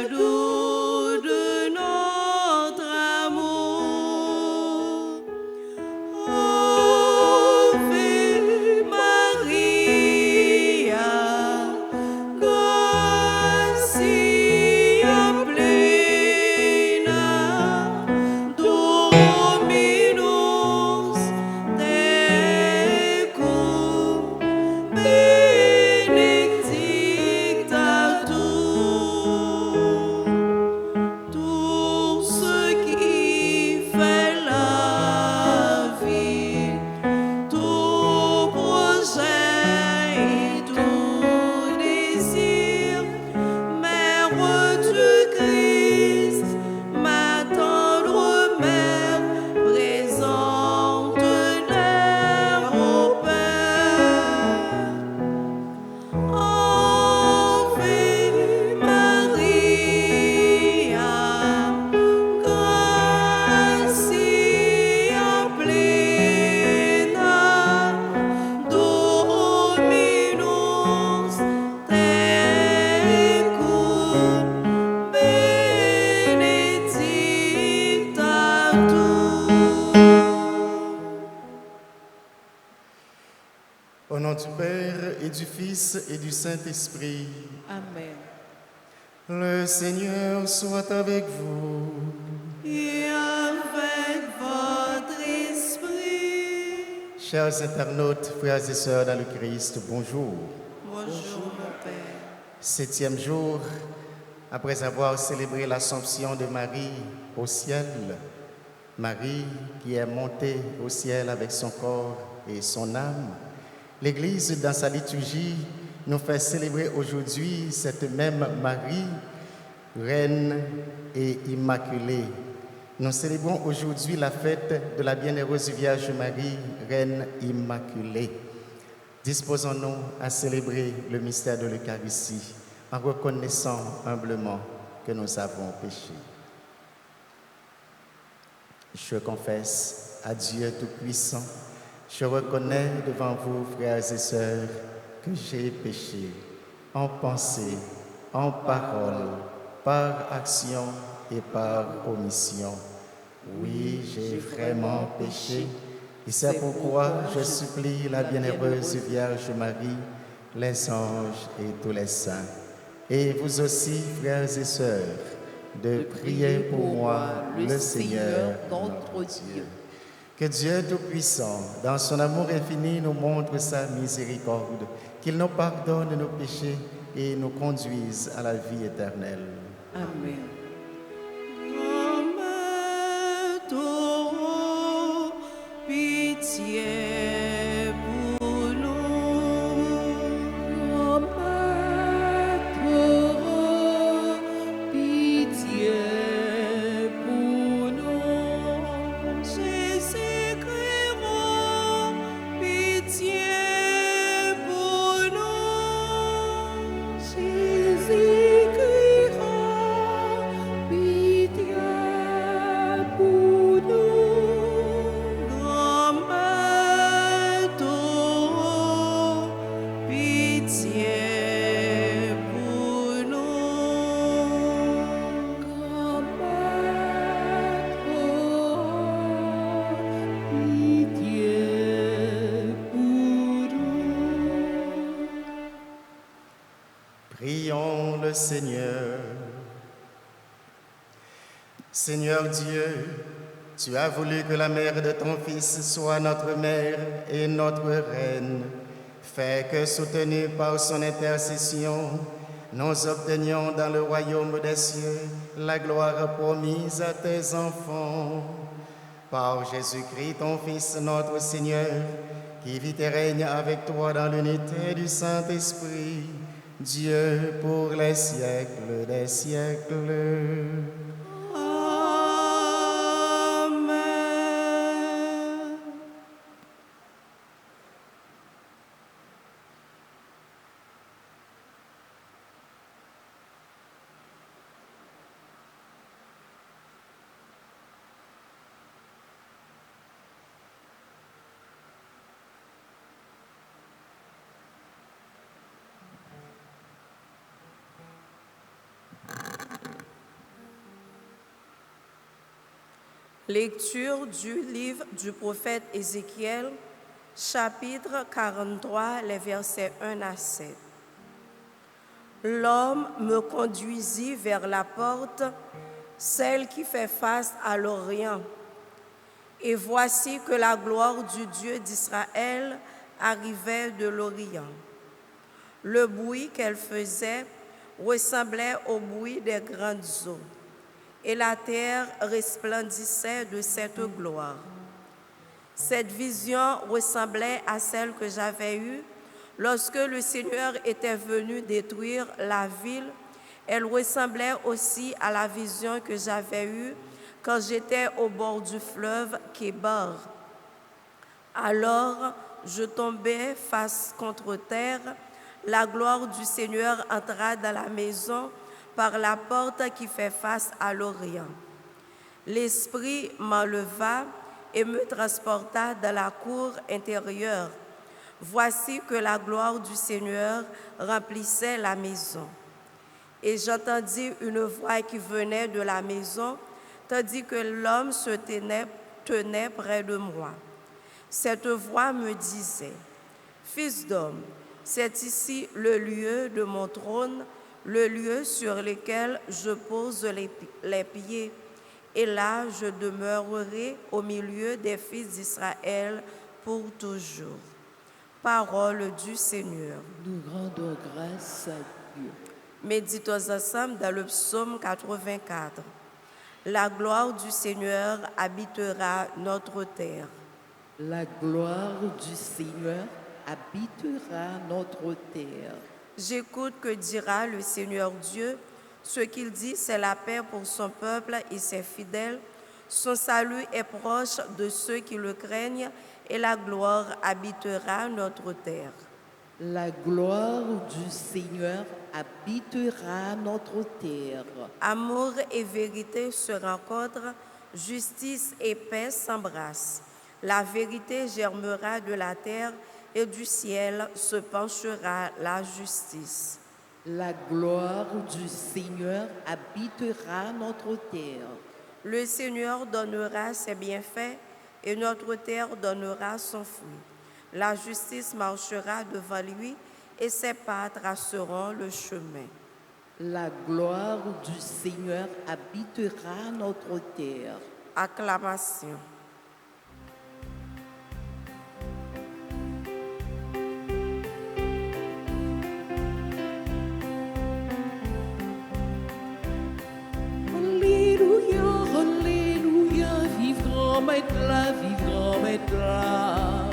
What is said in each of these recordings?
cadeau de notre amour. Ave Maria, gratia plena, Dominus tecum, benedicta tu, tout ce qui fait la vie, tout projet et tout désir, Mère du Christ, ma tendre mère, présente-leur au Père. Ave Maria, gratia plena, Dominus tecum, benedicta tu. Au nom du Père et du Fils et du Saint-Esprit, Amen. le Seigneur soit avec vous. Et avec votre esprit. Chers internautes, frères et sœurs dans le Christ, bonjour. Bonjour, mon Père. 7e jour, après avoir célébré l'Assomption de Marie au ciel, Marie qui est montée au ciel avec son corps et son âme, l'Église, dans sa liturgie, nous fait célébrer aujourd'hui cette même Marie, Reine et Immaculée. Nous célébrons aujourd'hui la fête de la Bienheureuse Vierge Marie, Reine Immaculée. Disposons-nous à célébrer le mystère de l'Eucharistie en reconnaissant humblement que nous avons péché. Je confesse à Dieu Tout-Puissant, je reconnais devant vous, frères et sœurs, que j'ai péché en pensée, en parole, par action et par omission. Oui, j'ai vraiment péché, et c'est pourquoi je supplie la Bienheureuse Vierge Marie, les anges et tous les saints, et vous aussi, frères et sœurs, de prier pour moi, le Seigneur, notre Dieu. Que Dieu Tout-Puissant, dans son amour infini, nous montre sa miséricorde, qu'il nous pardonne nos péchés et nous conduise à la vie éternelle. Amen. Remettons pitié pour nous. Remettons pitié pour nous. Jésus-Christ, pitié pour nous. Jésus-Christ, pitié pour nous. Remettons pitié pour nous. Remettons pitié pour nous. Prions le Seigneur. Seigneur Dieu, tu as voulu que la mère de ton Fils soit notre mère et notre reine. Fais que, soutenus par son intercession, nous obtenions dans le royaume des cieux la gloire promise à tes enfants. Par Jésus-Christ, ton Fils, notre Seigneur, qui vit et règne avec toi dans l'unité du Saint-Esprit, Dieu pour les siècles des siècles. Amen. Lecture du livre du prophète Ézéchiel, chapitre 43, les versets 1 à 7. L'homme me conduisit vers la porte, celle qui fait face à l'Orient. Et voici que la gloire du Dieu d'Israël arrivait de l'Orient. Le bruit qu'elle faisait ressemblait au bruit des grandes eaux, et la terre resplendissait de cette gloire. Cette vision ressemblait à celle que j'avais eue lorsque le Seigneur était venu détruire la ville. Elle ressemblait aussi à la vision que j'avais eue quand j'étais au bord du fleuve Kébar. Alors, je tombais face contre terre. La gloire du Seigneur entra dans la maison par la porte qui fait face à l'Orient. L'Esprit m'enleva et me transporta dans la cour intérieure. Voici que la gloire du Seigneur remplissait la maison. Et j'entendis une voix qui venait de la maison, tandis que l'homme se tenait près de moi. Cette voix me disait, « Fils d'homme, c'est ici le lieu de mon trône, le lieu sur lequel je pose les pieds. Et là, je demeurerai au milieu des fils d'Israël pour toujours. » Parole du Seigneur. Nous rendons grâce à Dieu. Méditons ensemble dans le psaume 84. La gloire du Seigneur habitera notre terre. La gloire du Seigneur habitera notre terre. J'écoute que dira le Seigneur Dieu. Ce qu'il dit, c'est la paix pour son peuple et ses fidèles. Son salut est proche de ceux qui le craignent et la gloire habitera notre terre. La gloire du Seigneur habitera notre terre. Amour et vérité se rencontrent, justice et paix s'embrassent. La vérité germera de la terre et du ciel se penchera la justice. La gloire du Seigneur habitera notre terre. Le Seigneur donnera ses bienfaits et notre terre donnera son fruit. La justice marchera devant lui et ses pas traceront le chemin. La gloire du Seigneur habitera notre terre. Acclamation. Vive grand maître là,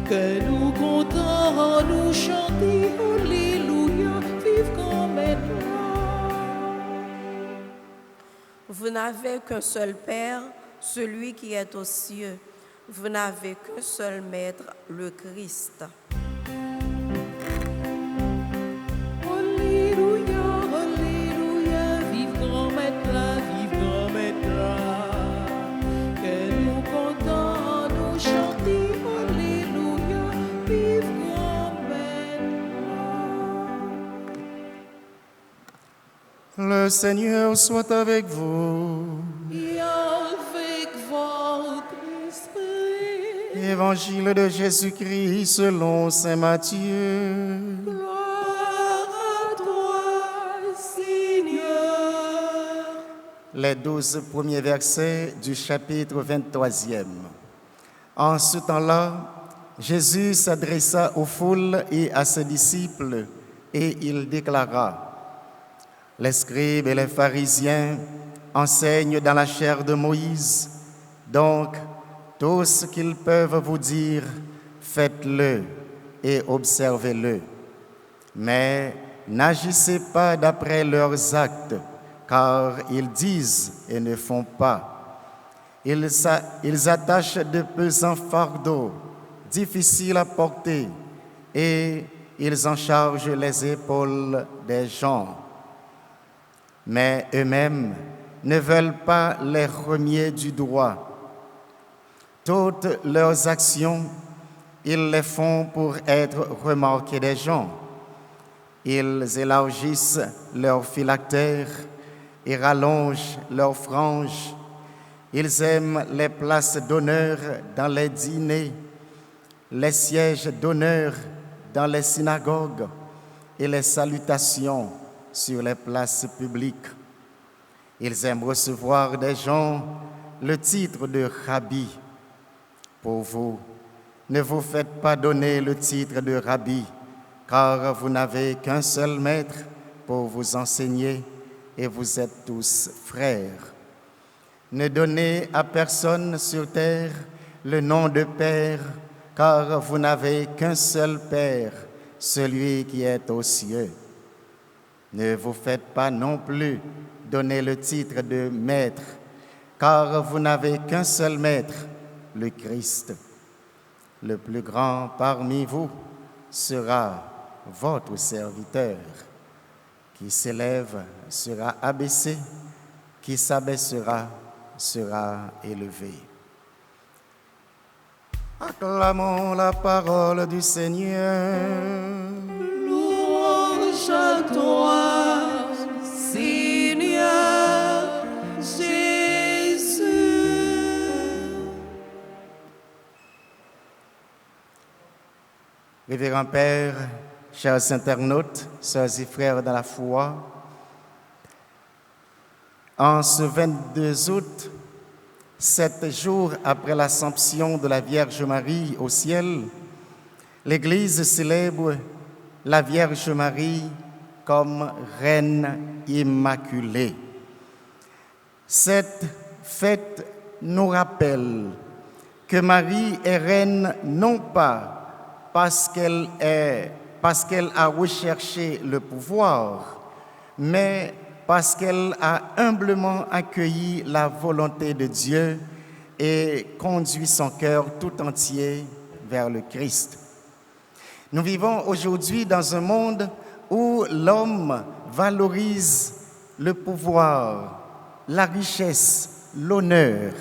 que nous comptons, nous chanter, alléluia, vive grand maître là. Vous n'avez qu'un seul Père, celui qui est aux cieux. Vous n'avez qu'un seul Maître, le Christ. Alléluia, alléluia, vive grand maître là, vive grand maître là. Le Seigneur soit avec vous. Et avec votre esprit. Évangile de Jésus-Christ selon saint Matthieu. Gloire à toi, Seigneur. Les 12 premiers versets du chapitre 23e. En ce temps-là, Jésus s'adressa aux foules et à ses disciples, et il déclara: les scribes et les pharisiens enseignent dans la chair de Moïse, donc tout ce qu'ils peuvent vous dire, faites-le et observez-le. Mais n'agissez pas d'après leurs actes, car ils disent et ne font pas. Ils attachent de pesants fardeaux, difficiles à porter, et ils en chargent les épaules des gens. Mais eux-mêmes ne veulent pas les renier du doigt. Toutes leurs actions, ils les font pour être remarqués des gens. Ils élargissent leurs phylactères et rallongent leurs franges. Ils aiment les places d'honneur dans les dîners, les sièges d'honneur dans les synagogues et les salutations sur les places publiques. Ils aiment recevoir des gens le titre de Rabbi. Pour vous, ne vous faites pas donner le titre de Rabbi, car vous n'avez qu'un seul maître pour vous enseigner et vous êtes tous frères. Ne donnez à personne sur terre le nom de Père, car vous n'avez qu'un seul Père, celui qui est aux cieux. Ne vous faites pas non plus donner le titre de Maître, car vous n'avez qu'un seul Maître, le Christ. Le plus grand parmi vous sera votre serviteur. Qui s'élève sera abaissé, qui s'abaissera sera élevé. Acclamons la parole du Seigneur. Louange à toi, Seigneur Jésus. Révérend Père, chers internautes, sœurs et frères dans la foi, en ce 22 août, 7 jours après l'Assomption de la Vierge Marie au ciel, l'Église célèbre la Vierge Marie comme Reine Immaculée. Cette fête nous rappelle que Marie est reine non pas parce qu'elle a recherché le pouvoir, mais parce qu'elle a humblement accueilli la volonté de Dieu et conduit son cœur tout entier vers le Christ. Nous vivons aujourd'hui dans un monde où l'homme valorise le pouvoir, la richesse, l'honneur,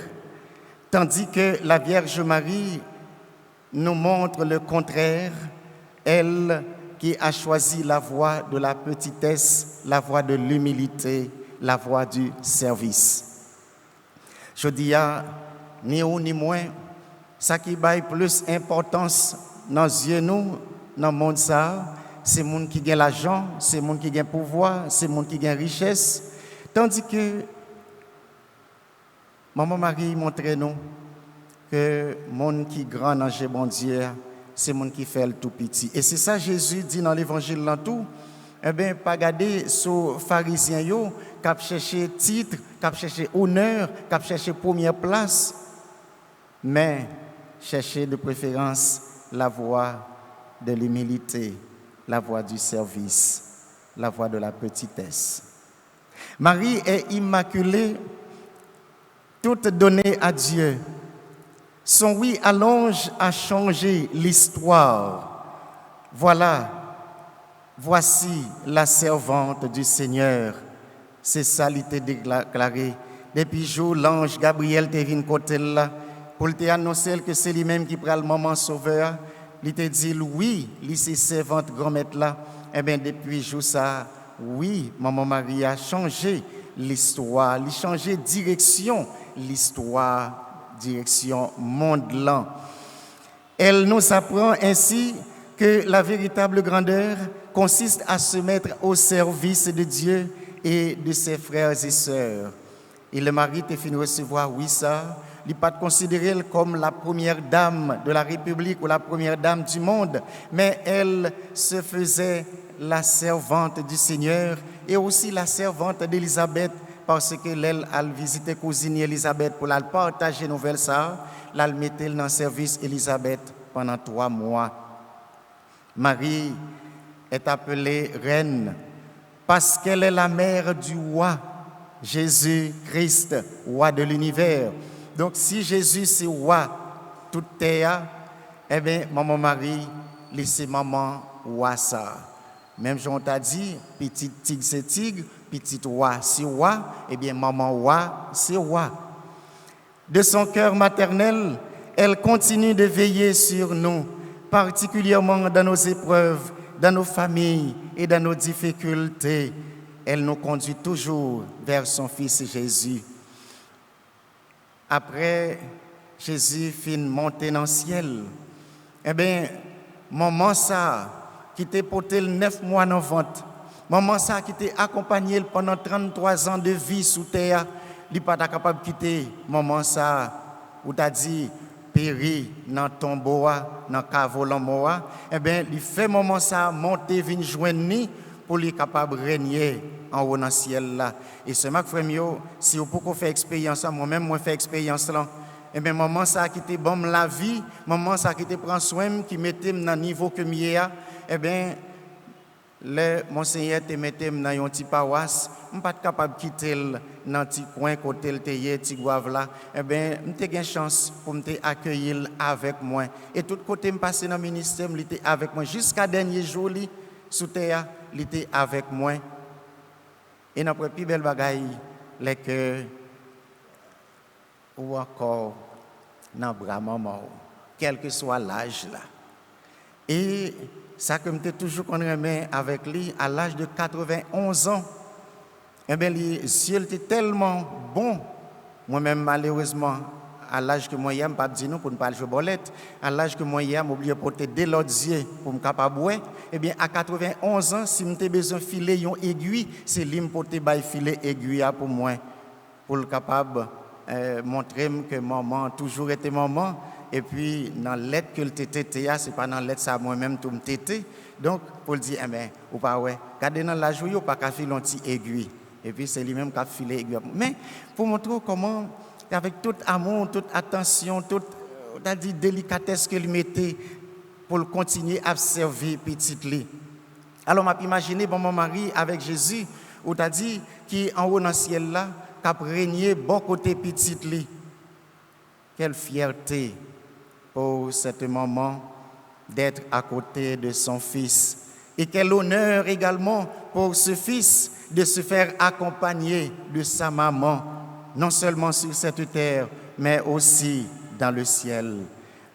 tandis que la Vierge Marie nous montre le contraire, elle qui a choisi la voie de la petitesse, la voie de l'humilité, la voie du service. Je dis à ni ou ni moins, ça qui baille plus importance dans les yeux nous, dans le monde ça, c'est les gens qui gagnent l'argent, c'est les gens qui gagnent pouvoir, c'est les gens qui gagnent richesse, tandis que Maman Marie montre nous que les gens qui grand dans le bon Dieu, c'est monde qui fait le tout petit. Et c'est ça Jésus dit dans l'évangile là tout. Eh bien, pas garder sur pharisiens yo qui chercher titre, qui chercher honneur, qui chercher première place, mais chercher de préférence la voie de l'humilité, la voie du service, la voie de la petitesse. Marie est immaculée, toute donnée à Dieu. Son oui à l'ange a changé l'histoire. Voici la servante du Seigneur. C'est ça qui était déclaré. Depuis jour, l'ange Gabriel te venu côté là pour te annoncer que c'est lui-même qui prend le moment sauveur. Il te dit oui, lui c'est servante grand-mère là. Eh bien depuis jour ça, oui, maman Marie a changé l'histoire, il a changé direction l'histoire. Direction monde-là. Elle nous apprend ainsi que la véritable grandeur consiste à se mettre au service de Dieu et de ses frères et sœurs. Et le mari te fait recevoir, oui ça, il n'est pas considéré comme la première dame de la République ou la première dame du monde, mais elle se faisait la servante du Seigneur et aussi la servante d'Élisabeth, parce que l'elle a visité cousine Élisabeth pour la partager nouvelle ça, elle mettait dans le service Élisabeth pendant 3 mois. Marie est appelée reine parce qu'elle est la mère du roi, Jésus-Christ, roi de l'univers. Donc si Jésus c'est roi toute terre, eh bien maman Marie, laissez maman roi ça. Même Jean t'a dit, petit tigre c'est tigre, petit roi c'est roi, eh bien maman roi c'est roi. De son cœur maternel, elle continue de veiller sur nous, particulièrement dans nos épreuves, dans nos familles et dans nos difficultés. Elle nous conduit toujours vers son Fils Jésus. après Jésus fin monté dans le ciel, eh bien, maman ça, qui t'a porté 9 mois dans le ventre, maman ça qui t'a accompagné pendant 33 ans de vie sous terre, il n'est pas capable de quitter maman ça, ou t'as dit, péri dans le tombeau, dans le caveau l'amour, eh bien, il fait maman ça monter, venir joindre pour lui capable de régner en haut dans le ciel là. Et ce matin, frère, si vous pouvez faire expérience, moi-même, moi fais expérience là. Eh bien, maman ça qui te bon la vie, maman ça qui te prend soin, qui mettait dans le niveau que je eh bien, mon Seigneur te mettait dans un petit paroisse, je ne suis pas capable de quitter dans un petit coin côté le théier, petit goave là. Eh bien, j'ai une chance pour me accueillir avec moi. Et tout côté me passer dans le ministère, il était avec moi jusqu'à dernier jour sous terre, il était avec moi. Et notre plus belle bagaille, les que ou encore dans bras maman, quel que soit l'âge là. Et ça que j'étais toujours remis avec lui à l'âge de 91 ans. Eh bien, les yeux étaient tellement bons. Moi-même, malheureusement, à l'âge que moi, je ne pas dire non pour ne pas jouer bolette, à l'âge que moi, je oublié de porter des l'autre yeux pour me capable boire. Eh bien, à 91 ans, si j'ai besoin de filer une aiguille, c'est lui qui porter un filet aiguille pour moi, pour le capable montrer que maman a toujours été maman. Et puis, dans l'aide que le tété, ce n'est pas dans l'aide ça moi-même tout me tété. Donc, pour le dire, eh bien, ou pas, ouais, regardez dans la joue, pas qu'à filer un petit aiguille. Et puis, c'est lui-même qui a filé aiguille. Mais, pour montrer comment, avec tout amour, toute attention, toute délicatesse qu'il mettait pour continuer à servir petite lit. Alors, je m'imagine, bon, mon mari avec Jésus, où tu as dit, qui en haut dans le ciel là, qui a régné bon côté petite lit. Quelle fierté pour cette maman d'être à côté de son fils. Et quel honneur également pour ce fils de se faire accompagner de sa maman, non seulement sur cette terre, mais aussi dans le ciel.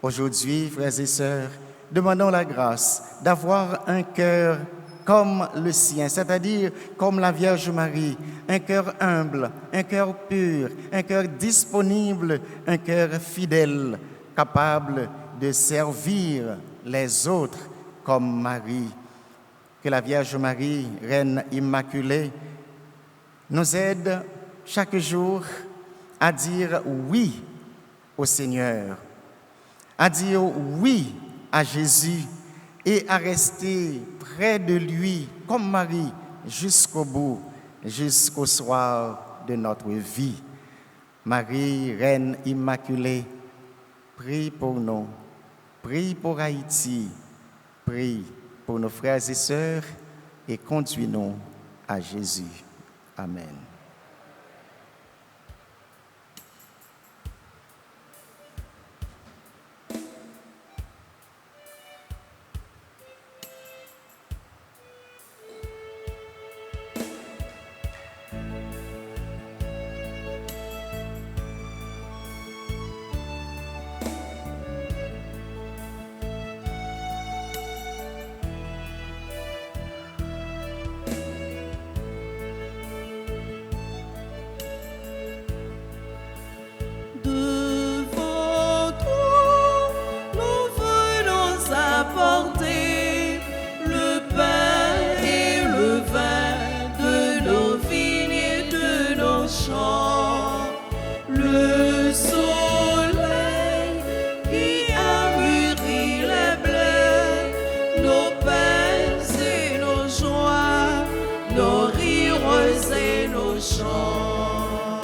Aujourd'hui, frères et sœurs, demandons la grâce d'avoir un cœur comme le sien, c'est-à-dire comme la Vierge Marie, un cœur humble, un cœur pur, un cœur disponible, un cœur fidèle, capable de servir les autres comme Marie. Que la Vierge Marie, Reine Immaculée, nous aide chaque jour à dire oui au Seigneur, à dire oui à Jésus et à rester près de lui comme Marie jusqu'au bout, jusqu'au soir de notre vie. Marie, Reine Immaculée, prie pour nous, prie pour Haïti, prie pour nos frères et sœurs et conduis-nous à Jésus. Amen. Devant toi, nous venons apporter le pain et le vin de nos vignes et de nos champs. Le soleil qui a mûri les blés, nos peines et nos joies, nos rires et nos chants.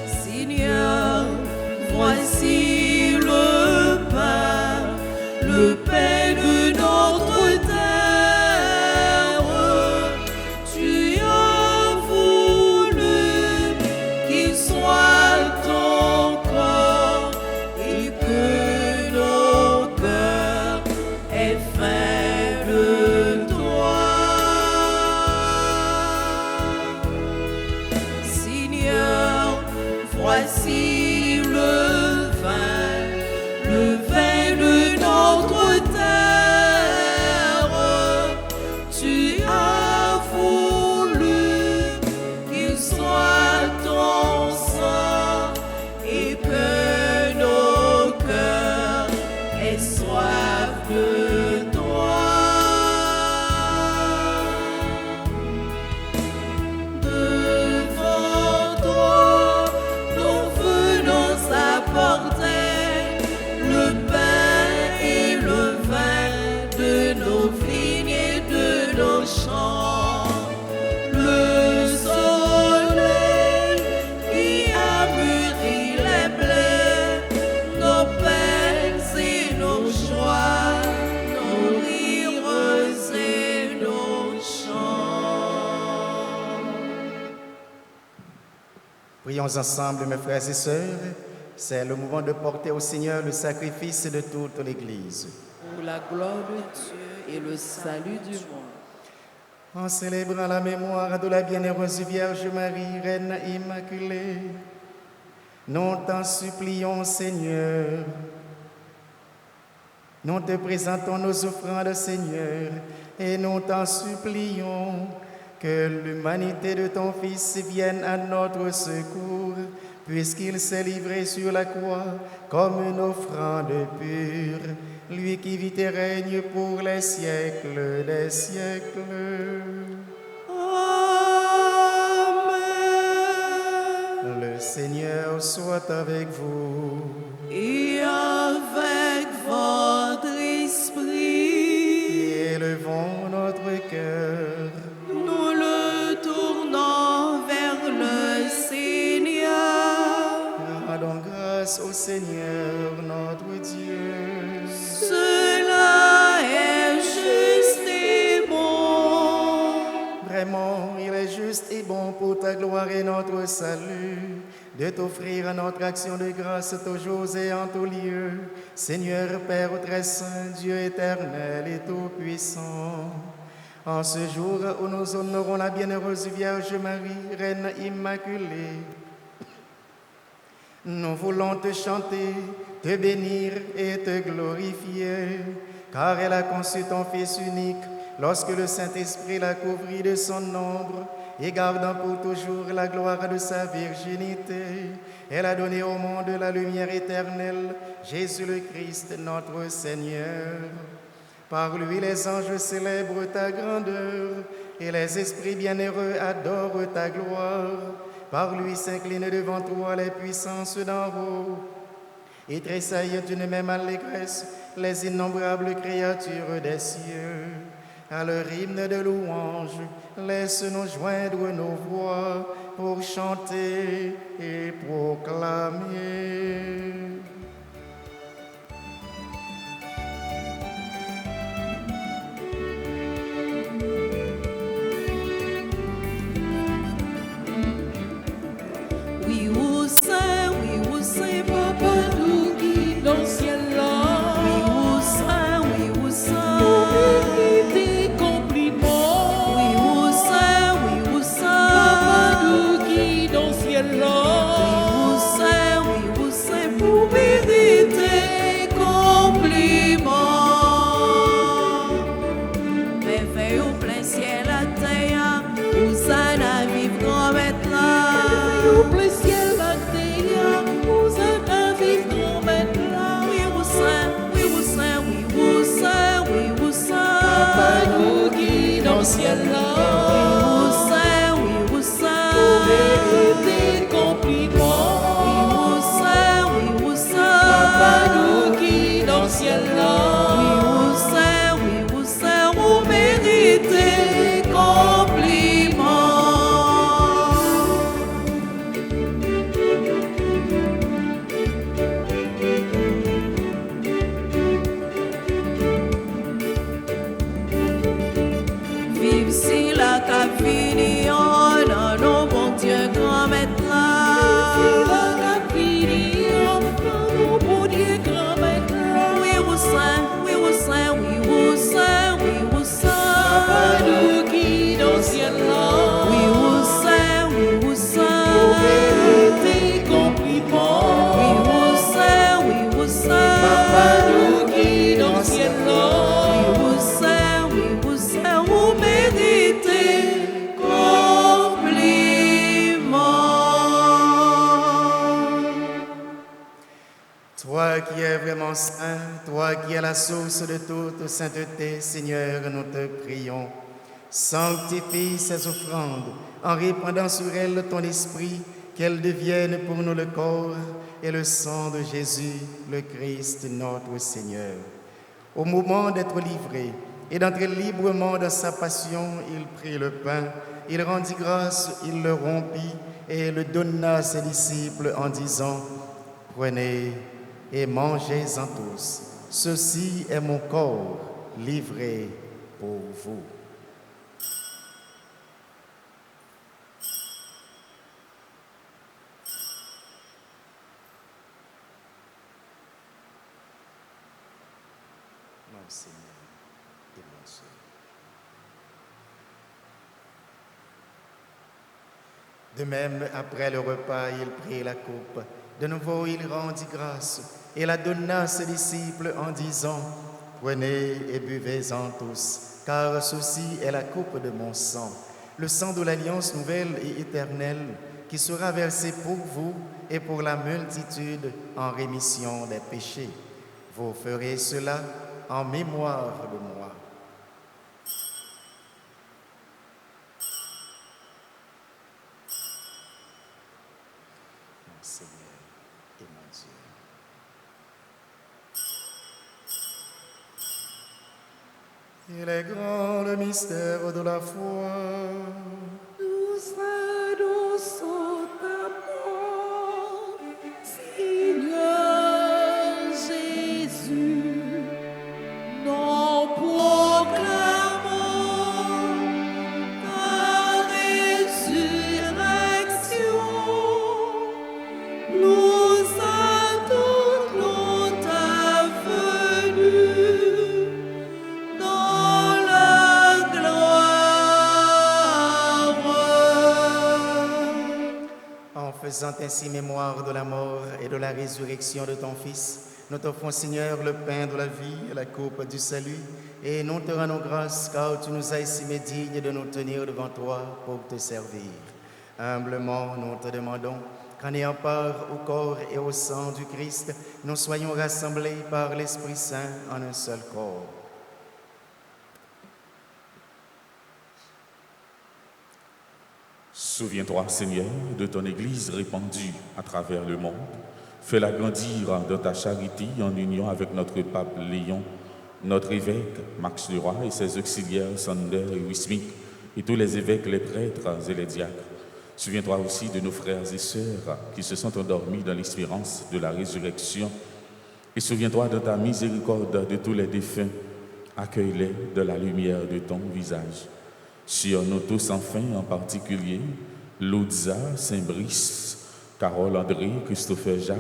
Seigneur, voici le pain de notre terre. Tu as voulu qu'il soit ton corps et que nos cœurs aient faim de toi. Seigneur, voici le vin de notre terre. Prions ensemble, mes frères et sœurs. C'est le moment de porter au Seigneur le sacrifice de toute l'Église. Pour la gloire de Dieu et le salut du monde. En célébrant la mémoire de la bienheureuse Vierge Marie, Reine Immaculée, nous t'en supplions, Seigneur. Nous te présentons nos offrandes, Seigneur, et nous t'en supplions que l'humanité de ton Fils vienne à notre secours, puisqu'il s'est livré sur la croix comme une offrande pure, lui qui vit et règne pour les siècles des siècles. Amen. Le Seigneur soit avec vous. Et avec votre esprit, Élevons notre cœur. nous le tournons vers le Seigneur. Rendons grâce au Seigneur notre Dieu. Cela est juste et bon. Vraiment, il est juste et bon pour ta gloire et notre salut de t'offrir à notre action de grâce toujours et en tout lieu, Seigneur Père très saint, Dieu éternel et tout-puissant. En ce jour où nous honorons la bienheureuse Vierge Marie, Reine Immaculée, nous voulons te chanter, te bénir et te glorifier, car elle a conçu ton Fils unique lorsque le Saint-Esprit l'a couvrit de son ombre et gardant pour toujours la gloire de sa virginité. Elle a donné au monde la lumière éternelle, Jésus le Christ, notre Seigneur. Par lui, les anges célèbrent ta grandeur et les esprits bienheureux adorent ta gloire. Par lui s'inclinent devant toi les puissances d'en haut et tressaillent d'une même allégresse les innombrables créatures des cieux. À leur hymne de louange, laisse-nous joindre nos voix pour chanter et proclamer. Oui, où c'est, Papa nous guide Dans le ciel là, Oui, où c'est, pour mériter compliment. Oui, où c'est, Papa nous guide dans le ciel là, Oui, où c'est, pour mériter compliment. Mais fais au plein ciel à terre, où ça n'a vivre comme être là. au plein ciel la terre, vous êtes à vivre grand maître là. Oui, où c'est, Papa nous guide dans le ciel là, Oui, où c'est, pour mériter compliment. Papa nous guide dans le ciel là, où méritez compliment. Vive si la capinion, non, non, bon Dieu, grand maître là. la capillion, nous bon Dieu grand maître là. Oui, où c'est, Papa nous guide dans le ciel là, Oui, où c'est, pour mériter compliment. Papa nous guide dans le ciel là, où méritez compliment. Toi qui es vraiment saint, toi qui es la source de toute sainteté, Seigneur, nous te prions. Sanctifie ces offrandes en répandant sur elles ton esprit, qu'elles deviennent pour nous le corps et le sang de Jésus, le Christ, notre Seigneur. Au moment d'être livré et d'entrer librement dans sa passion, il prit le pain, il rendit grâce, il le rompit et le donna à ses disciples en disant: Prenez et mangez-en tous. Ceci est mon corps livré pour vous. mon Seigneur et mon Dieu. De même, après le repas, il prit la coupe. De nouveau, il rendit grâce et la donna à ses disciples en disant, « Prenez et buvez-en tous, car ceci est la coupe de mon sang, le sang de l'alliance nouvelle et éternelle, qui sera versé pour vous et pour la multitude en rémission des péchés. Vous ferez cela en mémoire de moi. » Mon Seigneur et mon Dieu. Il est grand le mystère de la foi. Nous annonçons ta mort, Seigneur Jésus. Nous proclamons ta résurrection. Nous attendons ta venue dans la gloire. En faisant ainsi mémoire de la mort et de la résurrection de ton Fils, nous t'offrons, Seigneur, le pain de la vie et la coupe du salut, et nous te rendons grâce car tu nous as estimés dignes de nous tenir devant toi pour te servir. Humblement, nous te demandons qu'en ayant part au corps et au sang du Christ, nous soyons rassemblés par l'Esprit Saint en un seul corps. Souviens-toi, Seigneur, de ton Église répandue à travers le monde. Fais-la grandir dans ta charité en union avec notre pape Léon, notre évêque Max Leroy et ses auxiliaires Sander et Wismik, et tous les évêques, les prêtres et les diacres. Souviens-toi aussi de nos frères et sœurs qui se sont endormis dans l'espérance de la résurrection. Et souviens-toi de ta miséricorde de tous les défunts. Accueille-les de la lumière de ton visage. Sur nous tous, enfin, en particulier, Loudza, Saint-Brice, Carole André, Christopher Jacques,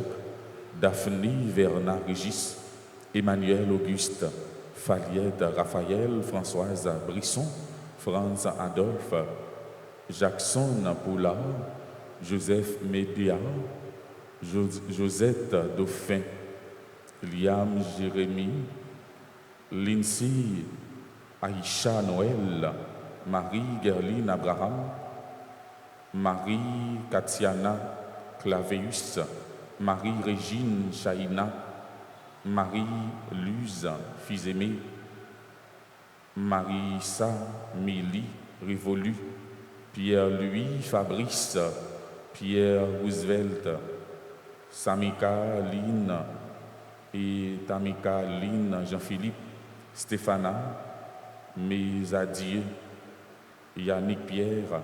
Daphné, Verna Régis, Emmanuel Auguste, Faliette Raphaël, Françoise Brisson, Franz Adolphe, Jackson Poulard, Joseph Médéa, Josette Dauphin, Liam Jérémy, Lindsay Aïcha Noël, Marie Gerline Abraham, Marie Katiana Claveus, Marie-Régine Chaïna, Marie-Luz Fils-Aimé, Marissa Mili Révolu, Pierre-Louis Fabrice, Pierre Roosevelt, Samika Lynn et Tamika Lynn Jean-Philippe, Stéphana, mes adieux, Yannick Pierre,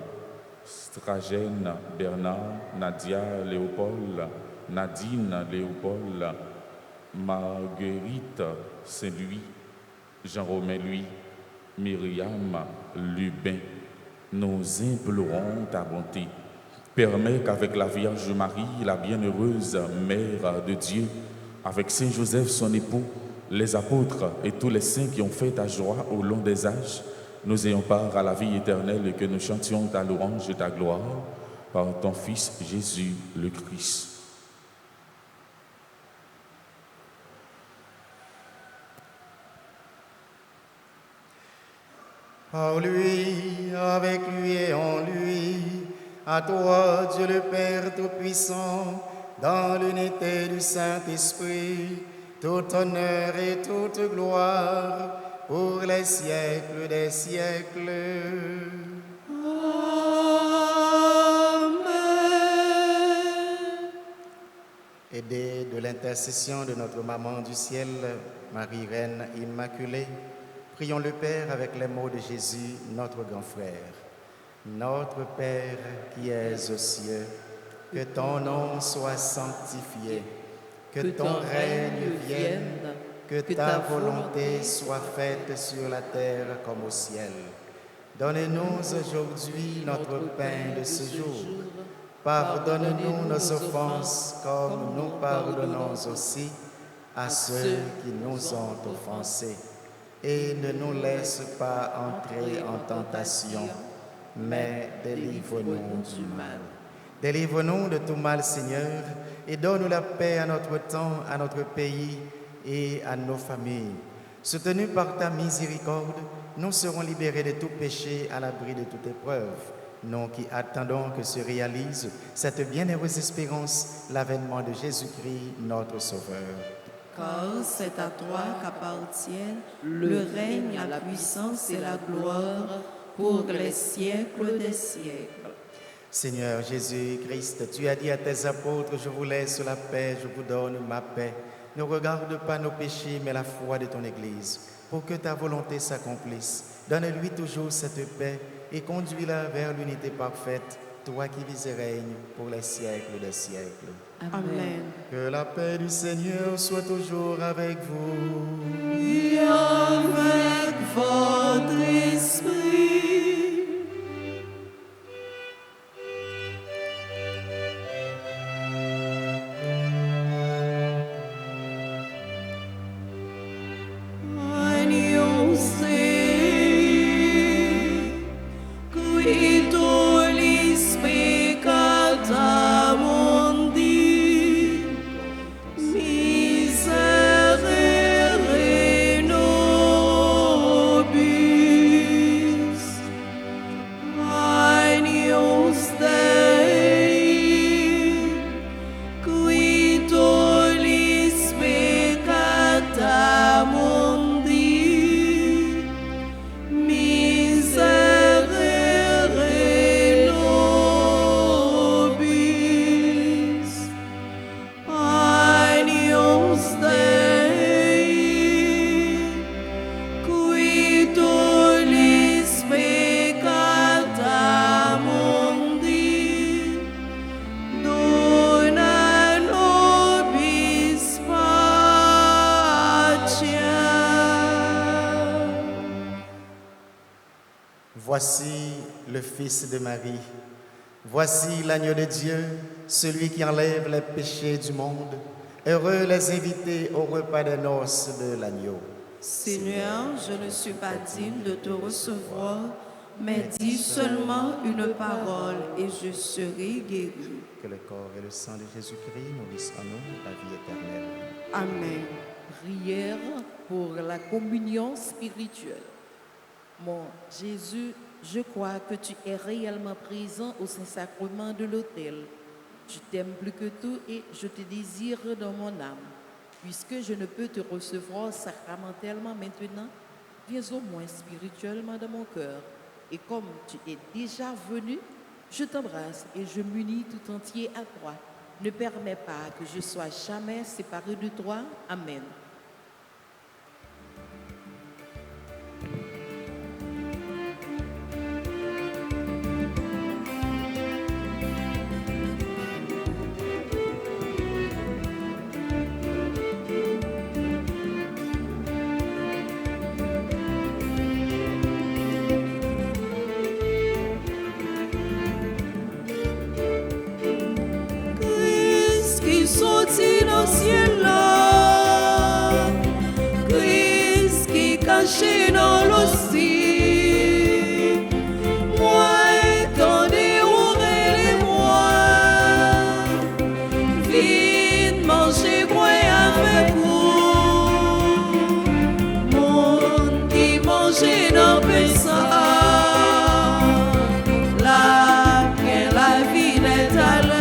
Stragène Bernard, Nadia Léopold, Nadine Léopold, Marguerite Saint-Louis, Jean-Romain Louis, Myriam Lubin. Nous implorons ta bonté. Permets qu'avec la Vierge Marie, la bienheureuse Mère de Dieu, avec Saint Joseph son époux, les apôtres et tous les saints qui ont fait ta joie au long des âges, nous ayons part à la vie éternelle et que nous chantions ta louange et ta gloire par ton Fils Jésus le Christ. Par lui, avec lui et en lui, à toi, Dieu le Père Tout-Puissant, dans l'unité du Saint-Esprit, tout honneur et toute gloire, pour les siècles des siècles. Amen. Aidés de l'intercession de notre Maman du ciel, Marie Reine Immaculée, prions le Père avec les mots de Jésus, notre grand frère. Notre Père qui es aux cieux, que ton nom soit sanctifié, que ton règne vienne, que ta volonté soit faite sur la terre comme au ciel. Donne-nous aujourd'hui notre pain de ce jour. Pardonne-nous nos offenses comme nous pardonnons aussi à ceux qui nous ont offensés. et ne nous laisse pas entrer en tentation, mais délivre-nous du mal. Délivre-nous de tout mal, Seigneur, et donne la paix à notre temps, à notre pays et à nos familles. Soutenus par ta miséricorde, nous serons libérés de tout péché, à l'abri de toute épreuve. Nous qui attendons que se réalise cette bienheureuse espérance, l'avènement de Jésus-Christ, notre Sauveur. Car c'est à toi qu'appartiennent le règne, la puissance et la gloire pour les siècles des siècles. Seigneur Jésus-Christ, tu as dit à tes apôtres, je vous laisse la paix, je vous donne ma paix. Ne regarde pas nos péchés, mais la foi de ton Église, pour que ta volonté s'accomplisse. Donne-lui toujours cette paix et conduis-la vers l'unité parfaite, toi qui vis et règnes pour les siècles des siècles. Amen. Que la paix du Seigneur soit toujours avec vous. Et avec votre esprit. Voici le Fils de Marie. Voici l'agneau de Dieu, celui qui enlève les péchés du monde. Heureux les invités au repas des noces de l'agneau. Seigneur, je ne suis pas digne de te recevoir, mais dis seulement une parole et je serai guéri. Que le corps et le sang de Jésus-Christ nourrissent en nous la vie éternelle. Amen. Prière pour la communion spirituelle. Mon Jésus, je crois que tu es réellement présent au Saint-Sacrement de l'autel. Je t'aime plus que tout et je te désire dans mon âme. Puisque je ne peux te recevoir sacramentellement maintenant, viens au moins spirituellement dans mon cœur. Et comme tu es déjà venu, je t'embrasse et je m'unis tout entier à toi. Ne permets pas que je sois jamais séparé de toi. Amen. Sorti dans le ciel là, Christ qui caché dans l'océan, moi étendez les moi, vite manger boire avec vous, monde qui mange dans le ça, la vie n'est à l'air.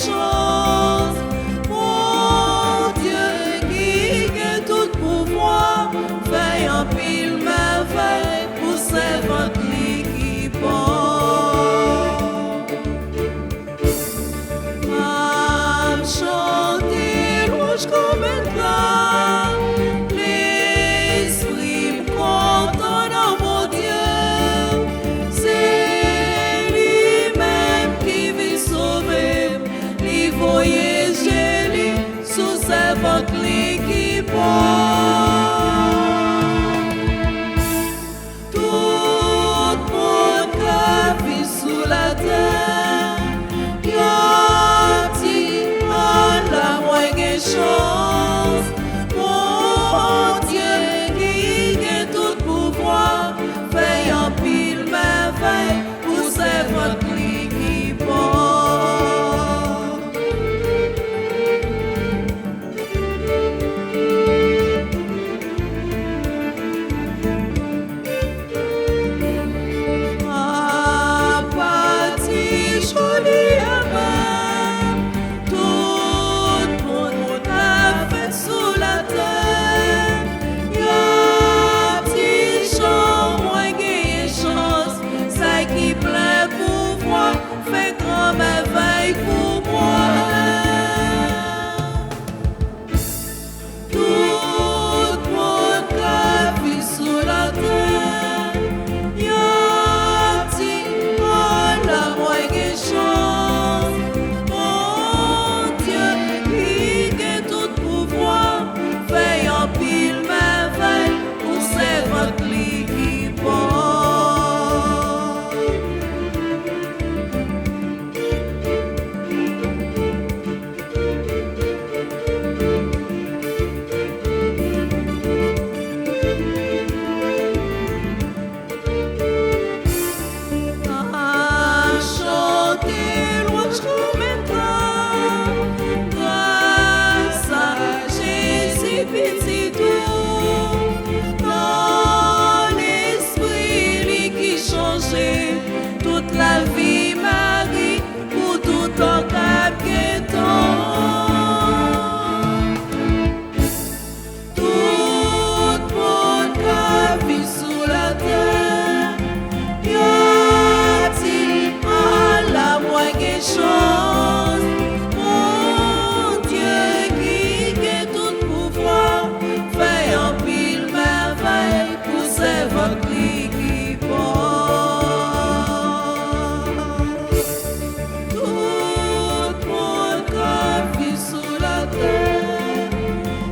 chance. Mon Dieu qui a tout pouvoir, fait un pile merveille pour servante qui porte. M'a chanté louange comme un gars, l'esprit me content dans mon Dieu. C'est lui-même qui vit sauver, lui voyager, lui sous servante qui porte. Tout monde qui vit sous la terre, y a-t-il la moindre chance? Mon Dieu qui a tout pouvoir, fait un pile merveille pour servante qui porte. À partir jolie à main, tout le monde a fait sous la terre. Y a petit chant, moins gagne chance, ça qui plein pouvoir, fait grand merveille pour moi. Tout le monde qui vit sous la terre, y a-t-il la moindre chance? Mon Dieu qui a tout pouvoir, fait un pile merveille pour servante qui porte. À chanter louange comme un gars, grâce à Jésus petit doux, dans l'esprit lui qui changeait toute la vie Marie pour tout en cap tout le monde qui vit sous la terre, y a-t-il la moindre chance? Mon Dieu qui a tout pouvoir, fait un pile merveille pour servante qui porte. Tout le monde qui vit sous la terre,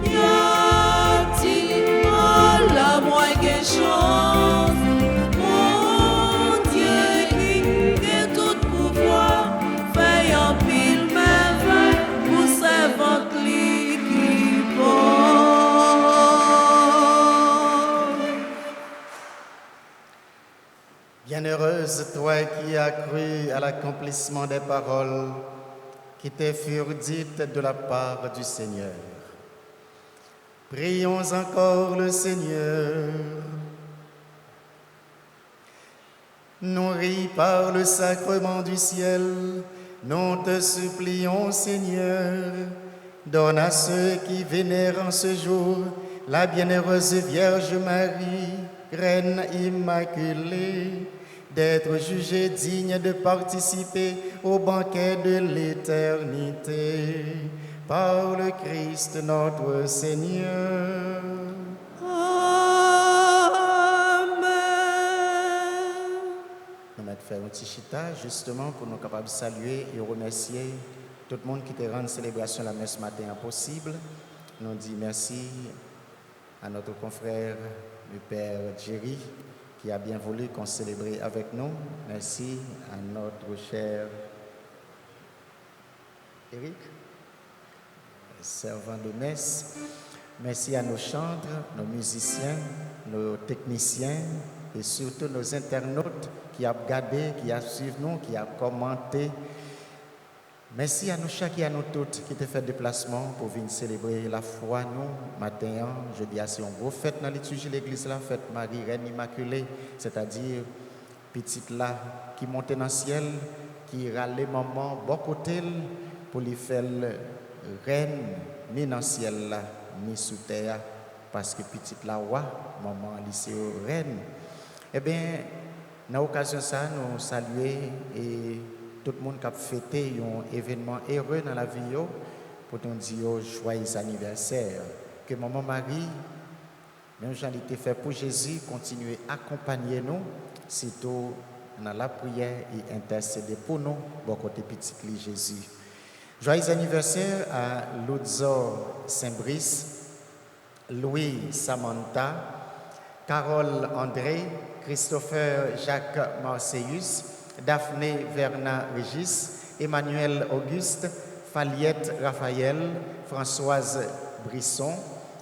y a-t-il la moindre chance? Mon Dieu qui a tout pouvoir, fait un pile merveille pour servante qui porte. Bienheureuse toi qui as cru à l'accomplissement des paroles qui te furent dites de la part du Seigneur. Prions encore le Seigneur. Nourris par le sacrement du ciel, nous te supplions, Seigneur, donne à ceux qui vénèrent en ce jour la bienheureuse Vierge Marie, Reine immaculée, d'être jugés dignes de participer au banquet de l'éternité. Par le Christ notre Seigneur. Amen. Nous allons faire un petit chita justement pour nous capables de saluer et remercier tout le monde qui te rend célébration la messe matin possible. Nous disons merci à notre confrère, le Père Jerry, qui a bien voulu qu'on célèbre avec nous. Merci à notre cher Eric, servant de messe. Merci à nos chantres, nos musiciens, nos techniciens et surtout nos internautes qui ont regardé, qui ont suivi nous, qui ont commenté. Merci à nous chacun et à nous toutes qui ont fait déplacement pour venir célébrer la foi, nous, matin. Je dis à c'est une grosse fête dans la liturgie de l'église, la fête Marie, Reine Immaculée, c'est-à-dire petite là qui monte dans le ciel, qui râle maman, bon côté, pour lui faire reine, ni dans le ciel, là, ni sous terre, parce que petite la roi, maman, lycée reine. Eh bien, dans l'occasion ça, nous saluons et tout le monde qui a fêté un événement heureux dans la vie, pour nous dire joyeux anniversaire. Que maman Marie, même j'en ai fait pour Jésus, continue à accompagner nous, surtout dans la prière et intercéder pour nous, bon côté petit Jésus. Joyeux anniversaire à Ludzo Saint-Brice, Louis Samantha, Carole André, Christopher Jacques Marseillus, Daphné Verna Régis, Emmanuel Auguste, Faliette Raphaël, Françoise Brisson,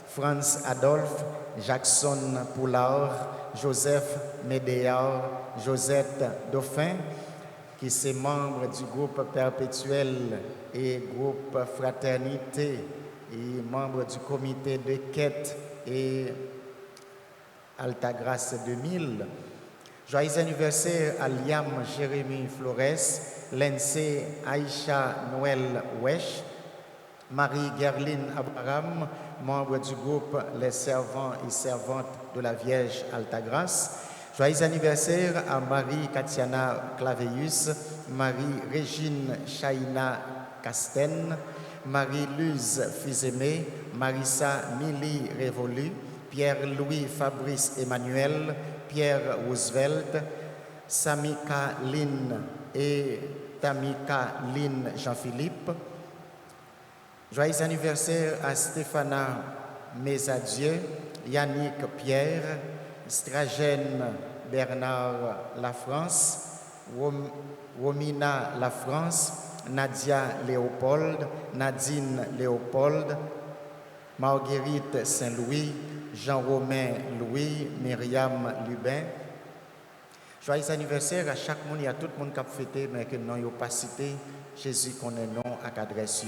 Franz Adolphe, Jackson Poulard, Joseph Médéard, Josette Dauphin, qui sont membres du groupe Perpétuel et groupe Fraternité et membres du comité de quête et Altagrace 2000. Joyeux anniversaire à Liam Jérémy Flores, Lindsay Aïcha Noël Wesh, Marie-Gerline Abraham, membre du groupe Les Servants et Servantes de la Vierge Altagrace. Joyeux anniversaire à Marie-Katiana Claveus, Marie-Régine Chaïna Casten, Marie-Luz Fizemé, Marissa Mili Révolu, Pierre-Louis Fabrice Emmanuel, Pierre Roosevelt, Samika Lynn et Tamika Lynn Jean-Philippe. Joyeux anniversaire à Stéphana Mesadieu, Yannick Pierre, Stragène Bernard Lafrance, Romina Lafrance, Nadia Léopold, Nadine Léopold, Marguerite Saint-Louis, Jean-Romain Louis, Myriam Lubin. Joyeux anniversaire à chaque monde et à tout le monde qui a fêté, mais que nous n'avons pas cité. Jésus connaît nom à adresse,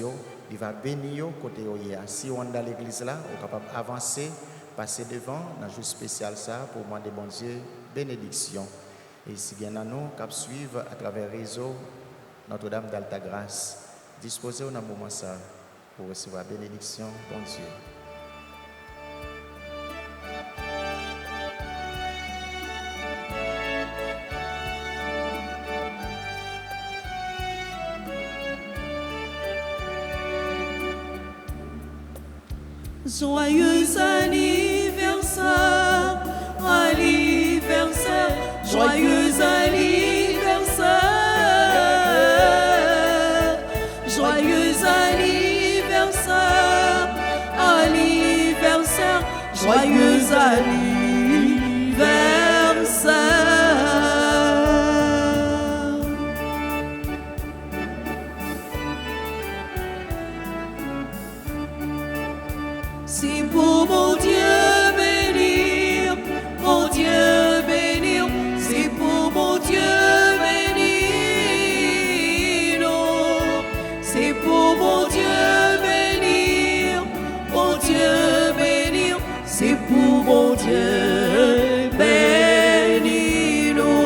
il va bénir côté hier. Si on est dans l'église là, on est capable d'avancer, passer devant, dans un jour spécial ça, pour demander bon Dieu, bénédiction. Et si bien à nous, qui suivre à travers le réseau Notre-Dame d'Altagrace, disposez dans un moment ça pour recevoir la bénédiction, bon Dieu. Joyeux anniversaire, anniversaire, joyeux anniversaire, joyeux anniversaire, anniversaire, joyeux anniversaire. C'est pour mon Dieu bénir, c'est pour mon Dieu bénir, non, c'est pour mon Dieu bénir, c'est pour mon Dieu bénir, non.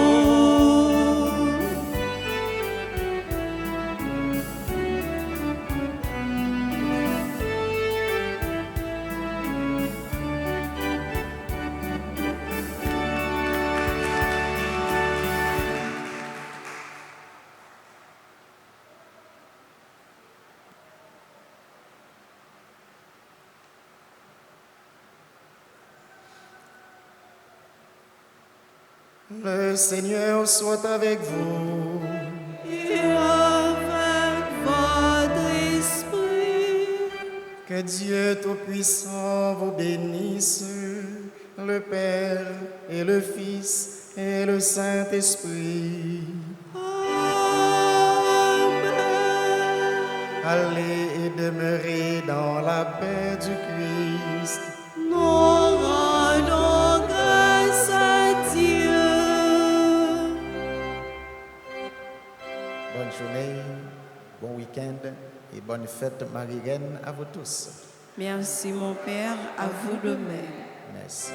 Le Seigneur soit avec vous. Et avec votre esprit, Que Dieu Tout-Puissant vous bénisse, le Père et le Fils et le Saint-Esprit. Amen. Allez et demeurez dans la paix du Christ. Nous rendons grâce à Dieu. Bonne journée, bon week-end et bonne fête Marie-Reine à vous tous. Merci mon Père, à vous de même. Merci.